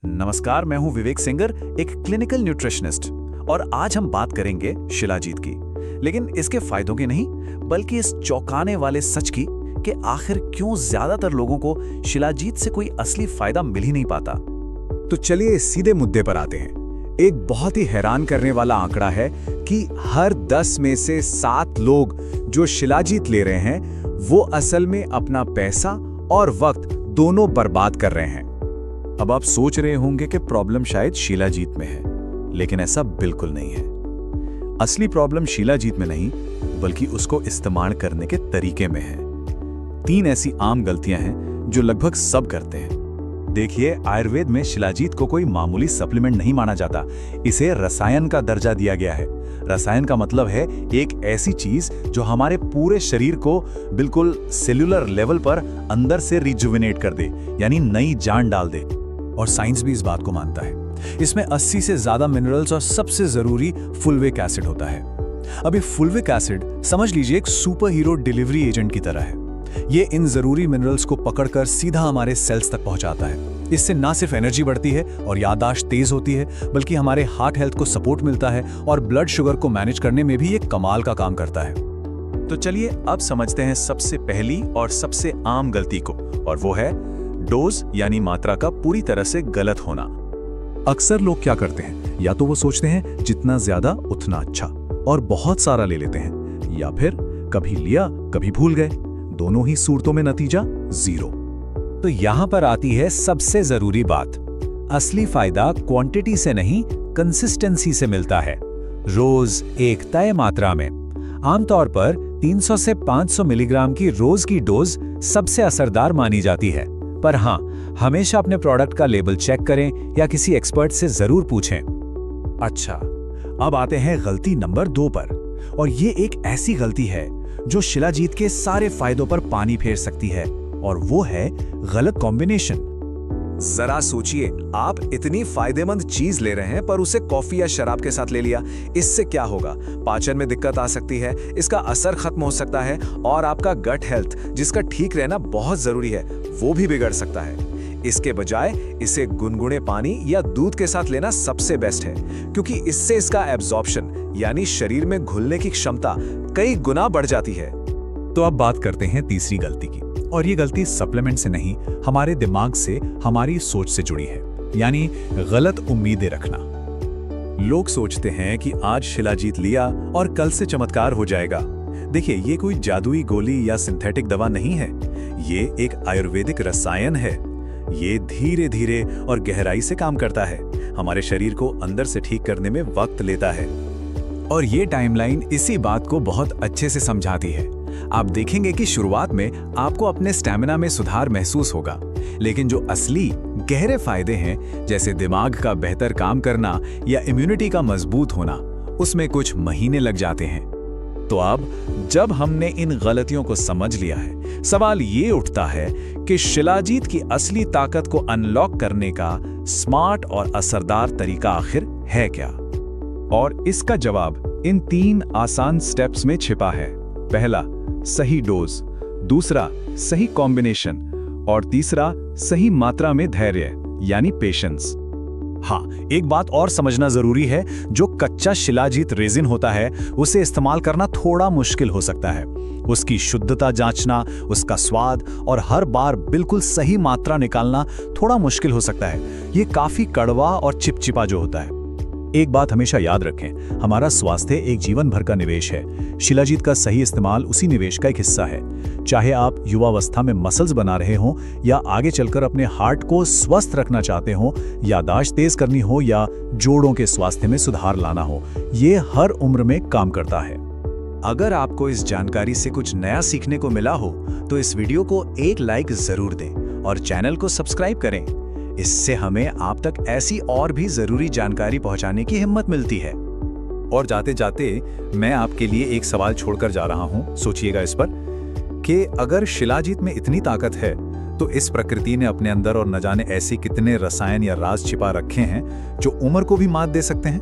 नमस्कार, मैं हूं विवेक सिंगर, एक क्लिनिकल न्यूट्रिशनिस्ट। और आज हम बात करेंगे शिलाजीत की, लेकिन इसके फायदों की नहीं, बल्कि इस चौंकाने वाले सच की कि आखिर क्यों ज्यादातर लोगों को शिलाजीत से कोई असली फायदा मिल ही नहीं पाता। तो चलिए सीधे मुद्दे पर आते हैं। एक बहुत ही हैरान करने वाला आंकड़ा है कि हर 10 में से 7 लोग जो शिलाजीत ले रहे हैं वो असल में अपना पैसा और वक्त दोनों बर्बाद कर रहे हैं। अब आप सोच रहे होंगे कि प्रॉब्लम शायद शिलाजीत में है, लेकिन ऐसा बिल्कुल नहीं है। असली प्रॉब्लम शिलाजीत में नहीं, बल्कि उसको इस्तेमाल करने के तरीके में है। 3 ऐसी आम गलतियां हैं जो लगभग सब करते हैं। देखिए, आयुर्वेद में शिलाजीत को कोई मामूली सप्लीमेंट नहीं माना जाता, इसे रसायन का दर्जा दिया गया है। रसायन का मतलब है एक ऐसी चीज जो हमारे पूरे शरीर को बिल्कुल सेल्यूलर लेवल पर अंदर से रिजुविनेट कर दे, यानी नई जान डाल दे। और साइंस भी इस बात को मानता है। इसमें 80 से ज्यादा मिनरल्स और सबसे जरूरी फुलविक एसिड होता है। अभी फुलविक एसिड समझ लीजिए एक सुपर हीरो डिलीवरी एजेंट की तरह है। ये इन जरूरी मिनरल्स को पकड़कर सीधा हमारे सेल्स तक पहुंचाता है। इससे ना सिर्फ एनर्जी बढ़ती है और याददाश्त तेज होती है, बल्कि हमारे हार्ट हेल्थ को सपोर्ट मिलता है और ब्लड शुगर को मैनेज करने में भी ये कमाल का काम करता है। तो चलिए अब समझते हैं सबसे पहली और सबसे आम गलती को, और वो है डोज यानी मात्रा का पूरी तरह से गलत होना। अक्सर लोग क्या करते हैं, या तो वो सोचते हैं जितना ज्यादा उतना अच्छा और बहुत सारा ले लेते हैं, या फिर कभी लिया कभी भूल गए। दोनों ही सूरतों में नतीजा 0। तो यहां पर आती है सबसे जरूरी बात। असली फायदा क्वांटिटी से नहीं, कंसिस्टेंसी से मिलता है। रोज एक तय मात्रा में, आमतौर पर 300 से 500 मिलीग्राम की रोज की डोज सबसे असरदार मानी जाती है। पर हां, हमेशा अपने प्रोडक्ट का लेबल चेक करें या किसी एक्सपर्ट से जरूर पूछें। अच्छा, अब आते हैं गलती नंबर 2 पर। और ये एक ऐसी गलती है जो शिलाजीत के सारे फायदों पर पानी फेर सकती है, और वो है गलत कॉम्बिनेशन। जरा सोचिए, आप इतनी फायदेमंद चीज ले रहे हैं पर उसे कॉफी या शराब के साथ ले लिया। इससे क्या होगा? पाचन में दिक्कत आ सकती है, इसका असर खत्म हो सकता है, और आपका गट हेल्थ, जिसका ठीक रहना बहुत जरूरी है, वो भी बिगड़ सकता है। इसके बजाय इसे गुनगुने पानी या दूध के साथ लेना सबसे बेस्ट है, क्योंकि इससे इसका एब्जॉर्प्शन यानी शरीर में घुलने की क्षमता कई गुना बढ़ जाती है। तो अब बात करते हैं तीसरी गलती की, और ये गलती सप्लीमेंट से नहीं, हमारे दिमाग से, हमारी सोच से जुड़ी है, यानी गलत उम्मीदें रखना। लोग सोचते हैं कि आज शिलाजीत लिया और कल से चमत्कार हो जाएगा। देखिए, ये कोई जादुई गोली या सिंथेटिक दवा नहीं है, ये एक आयुर्वेदिक रसायन है। ये धीरे धीरे और गहराई से काम करता है, हमारे शरीर को अंदर से ठीक करने में वक्त लेता है। और ये टाइमलाइन इसी बात को बहुत अच्छे से समझाती है। आप देखेंगे कि शुरुआत में आपको अपने स्टैमिना में सुधार महसूस होगा, लेकिन जो असली गहरे फायदे हैं, जैसे दिमाग का बेहतर काम करना या इम्यूनिटी का मजबूत होना, उसमें कुछ महीने लग जाते हैं। तो अब जब हमने इन गलतियों को समझ लिया है, सवाल ये उठता है कि शिलाजीत की असली ताकत को अनलॉक करने का स्मार्ट और असरदार तरीका आखिर है क्या? और इसका जवाब इन 3 आसान स्टेप्स में छिपा है। पहला, सही डोज। दूसरा, सही कॉम्बिनेशन। और तीसरा, सही मात्रा में धैर्य यानी पेशेंस। हाँ, एक बात और समझना जरूरी है, जो कच्चा शिलाजीत रेजिन होता है, उसे इस्तेमाल करना थोड़ा मुश्किल हो सकता है। उसकी शुद्धता जांचना, उसका स्वाद और हर बार बिल्कुल सही मात्रा निकालना थोड़ा मुश्किल हो सकता है। ये काफी कड़वा और चिपचिपा जो होता है। एक बात हमेशा याद रखें, हमारा स्वास्थ्य एक जीवन भर का निवेश है। शिलाजीत का सही इस्तेमाल उसी निवेश का एक हिस्सा है। चाहे आप युवावस्था में मसल्स बना रहे हों, या आगे चलकर अपने हार्ट को स्वस्थ रखना चाहते हों, याददाश्त तेज करनी हो, या जोड़ों के स्वास्थ्य में सुधार लाना हो, ये हर उम्र में काम करता है। अगर आपको इस जानकारी से कुछ नया सीखने को मिला हो, तो इस वीडियो को एक लाइक जरूर दें और चैनल को सब्सक्राइब करें। इससे हमें आप तक ऐसी और भी जरूरी जानकारी पहुंचाने की हिम्मत मिलती है। और जाते जाते मैं आपके लिए एक सवाल छोड़कर जा रहा हूं, सोचिएगा इस पर, कि अगर शिलाजीत में इतनी ताकत है, तो इस प्रकृति ने अपने अंदर और न जाने ऐसे कितने रसायन या राज छिपा रखे हैं जो उम्र को भी मात दे सकते हैं।